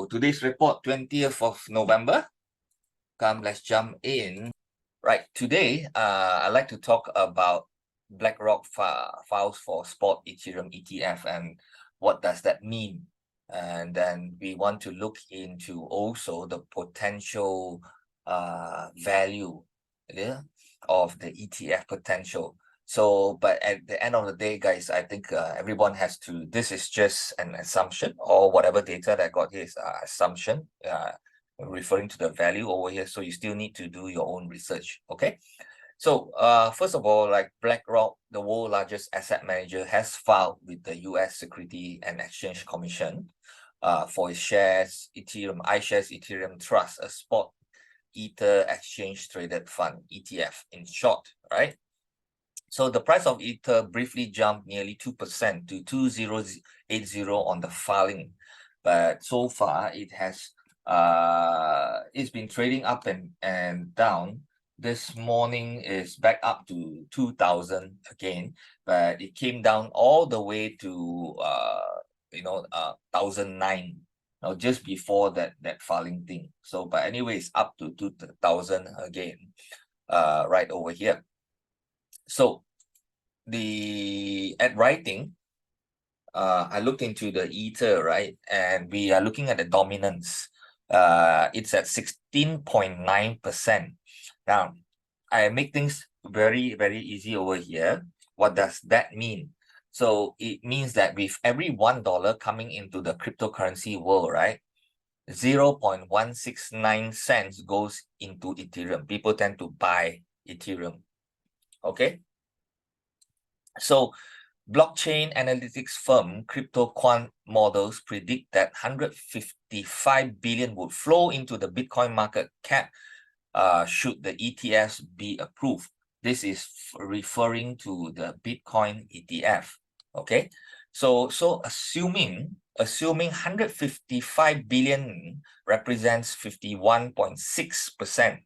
So today's report, 20th of November. Come, let's jump in. Right, today, I'd like to talk about BlackRock files for spot Ethereum ETF and what does that mean. And then we want to look into also the potential value of the ETF potential. So, but at the end of the day, guys, I think everyone has to, this is just an assumption, or whatever data that I got here is assumption, referring to the value over here. So you still need to do your own research, okay? So first of all, like BlackRock, the world's largest asset manager, has filed with the US Security and Exchange Commission for its shares, iShares Ethereum Trust, a spot Ether exchange traded fund, ETF in short, right? So the price of Ether briefly jumped nearly 2% to 2080 on the filing, but so far it has it's been trading up and down. This morning is back up to 2000 again, but it came down all the way to 1009, just before that filing thing. So but anyways, up to 2000 again, right over here. So at writing, I looked into the Ether, right? And we are looking at the dominance. It's at 16.9%. Now, I make things very, very easy over here. What does that mean? So it means that with every $1 coming into the cryptocurrency world, right, 0.169 cents goes into Ethereum. People tend to buy Ethereum. Okay. So blockchain analytics firm CryptoQuant models predict that 155 billion would flow into the Bitcoin market cap should the ETFs be approved. This is referring to the Bitcoin ETF. Okay, so assuming 155 billion represents 51.6%.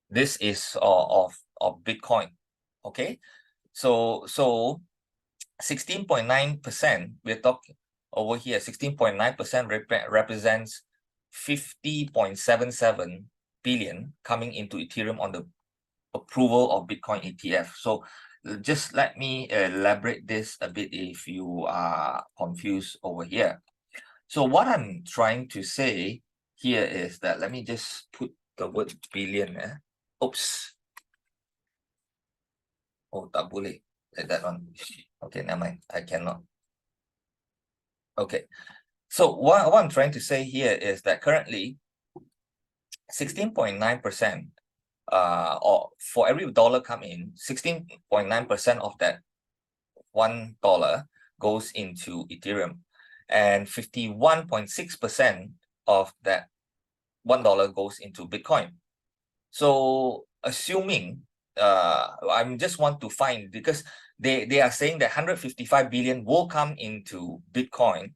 This is of Bitcoin. Okay, so 16.9%, we're talking over here, 16.9% represents 50.77 billion coming into Ethereum on the approval of Bitcoin ETF. So just let me elaborate this a bit if you are confused over here. So what I'm trying to say here is that, let me just put the word billion. Oops. Oh, tak boleh. That one. Okay, never mind. I cannot. Okay. So what I'm trying to say here is that currently 16.9%, or for every dollar come in, 16.9% of that $1 goes into Ethereum, and 51.6% of that $1 goes into Bitcoin. So assuming I just want to find, because they are saying that 155 billion will come into Bitcoin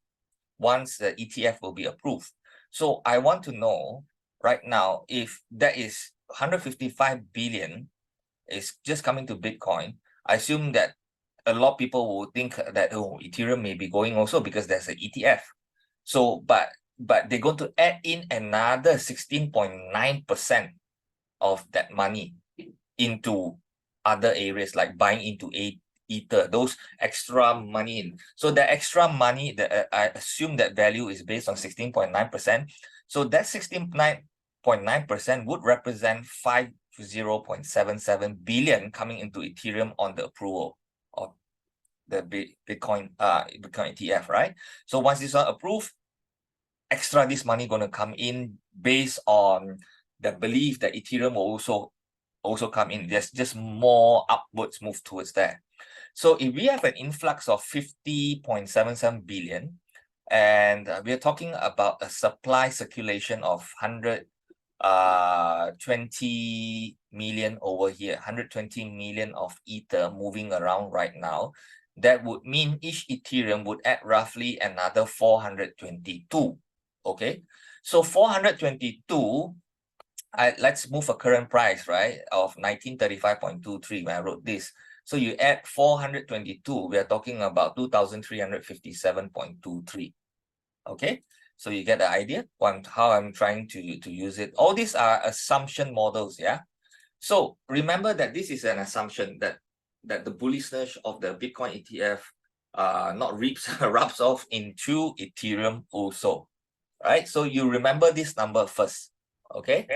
once the ETF will be approved. So I want to know right now if that is 155 billion is just coming to Bitcoin. I assume that a lot of people will think that, oh, Ethereum may be going also because there's an ETF. So but they're going to add in another 16.9% of that money into other areas, like buying into Ether, those extra money. So the extra money, that I assume that value is based on 16.9%. So that 16.9% would represent 50.77 billion coming into Ethereum on the approval of the Bitcoin ETF, right? So once this one approved, extra this money going to come in based on the belief that Ethereum will also come in. There's just more upwards move towards that. So if we have an influx of 50.77 billion, and we're talking about a supply circulation of 120 million over here, 120 million of Ether moving around right now, that would mean each Ethereum would add roughly another 422. Okay, so 422, let's move a current price, right, of 1935.23 when I wrote this. So you add 422, we are talking about 2357.23. Okay, So you get the idea on how I'm trying to use it. All these are assumption models, yeah. So remember that this is an assumption that the bullishness of the Bitcoin ETF not rubs off into Ethereum also, right? So you remember this number first, okay?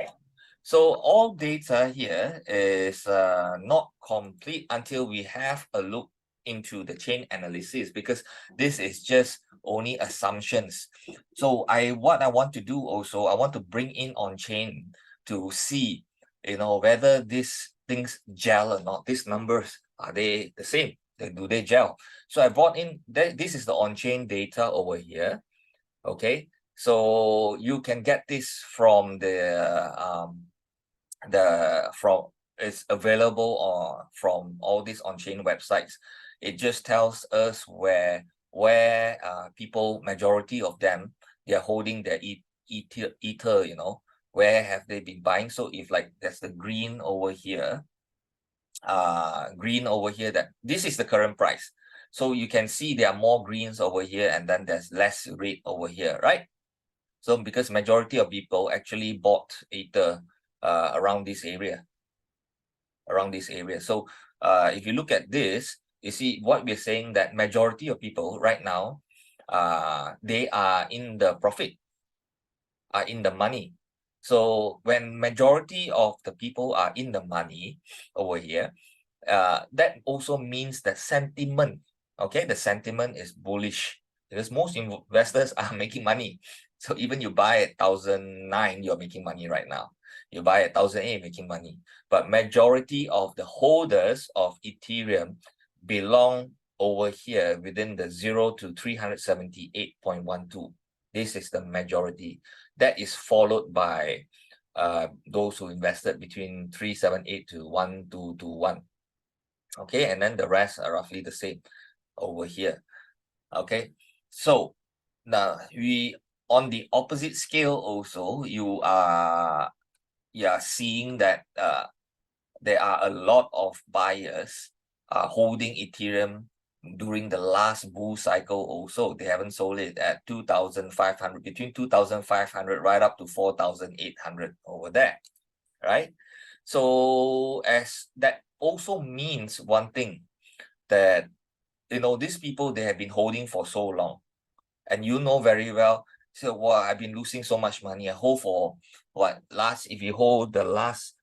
So all data here is not complete until we have a look into the chain analysis, because this is just only assumptions. So what I want to do also, I want to bring in on chain to see, whether these things gel or not. These numbers, are they the same? Do they gel? So I brought in, this is the on-chain data over here, okay? So you can get this from it's available from all these on-chain websites. It just tells us where people, majority of them, they're holding their ether, where have they been buying. So if like there's the green over here, that this is the current price. So you can see there are more greens over here, and then there's less red over here, right? So because majority of people actually bought ether around this area. So if you look at this, you see what we're saying, that majority of people right now, they are in the profit, are in the money. So when majority of the people are in the money over here, that also means that sentiment, okay, the sentiment is bullish, because most investors are making money. So even you buy at 1,009, you're making money right now. You buy at 1,008, making money. But majority of the holders of Ethereum belong over here within the 0 to 378.12. This is the majority. That is followed by those who invested between 378 to 1,221. Okay, and then the rest are roughly the same over here. Okay, so now we, on the opposite scale also, you are seeing that there are a lot of buyers holding Ethereum during the last bull cycle also. They haven't sold it at 2,500, between 2,500 right up to 4,800 over there, right? So as that also means one thing, that these people, they have been holding for so long, and very well, so wow, I've been losing so much money. I hold for what, if you hold the last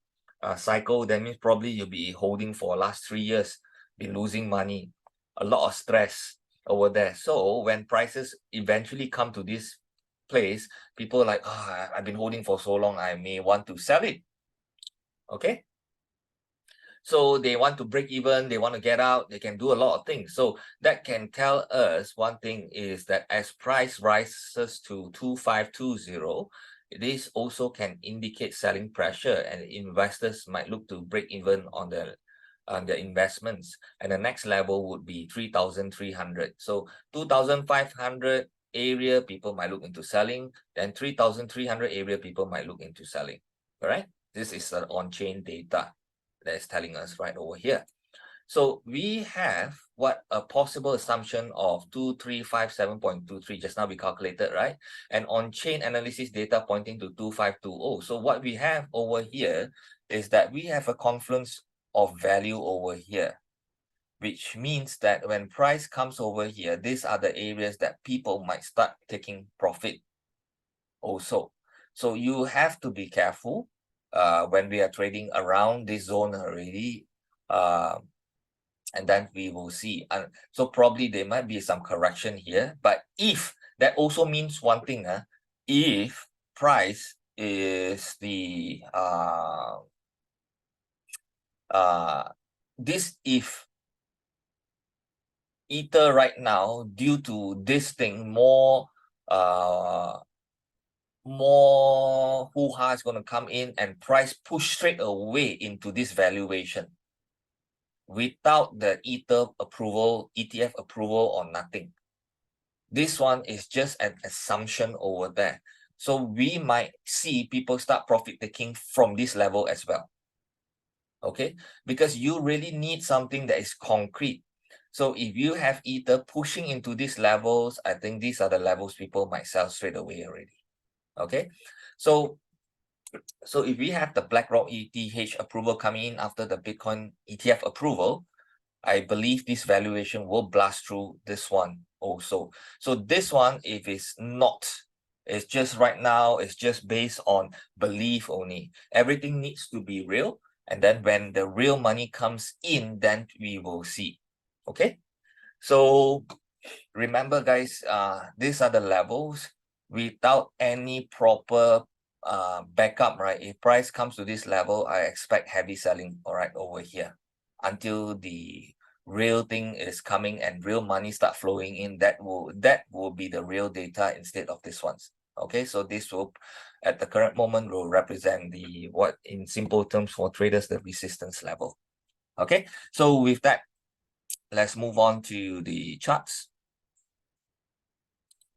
cycle, that means probably you'll be holding for last 3 years, been losing money, a lot of stress over there. So when prices eventually come to this place, people are like, I've been holding for so long, I may want to sell it. Okay, so they want to break even, they want to get out, they can do a lot of things. So that can tell us one thing, is that as price rises to 2,520, this also can indicate selling pressure, and investors might look to break even on the investments. And the next level would be 3,300. So 2,500 area, people might look into selling, then 3,300 area, people might look into selling. All right, this is the on-chain data that is telling us right over here. So we have what a possible assumption of 2357.23, just now we calculated, right? And on-chain analysis data pointing to 2520. So what we have over here is that we have a confluence of value over here, which means that when price comes over here, these are the areas that people might start taking profit also. So you have to be careful when we are trading around this zone already, and then we will see. So probably there might be some correction here, but if that also means one thing, if price is the if Ether right now, due to this thing, more hoo-ha is going to come in, and price push straight away into this valuation without the Ether approval, ETF approval, or nothing. This one is just an assumption over there. So we might see people start profit taking from this level as well. Okay, because you really need something that is concrete. So if you have Ether pushing into these levels, I think these are the levels people might sell straight away already. Okay, so if we have the BlackRock ETH approval coming in after the Bitcoin ETF approval, I believe this valuation will blast through this one also. So this one, if it's not, it's just right now, it's just based on belief only. Everything needs to be real. And then when the real money comes in, then we will see. Okay. So remember, guys, these are the levels without any proper backup, right? If price comes to this level, I expect heavy selling, all right, over here until the real thing is coming and real money start flowing in. That will be the real data instead of this ones. Okay, so this will, at the current moment, will represent the, what in simple terms for traders, the resistance level. Okay, so with that, let's move on to the charts.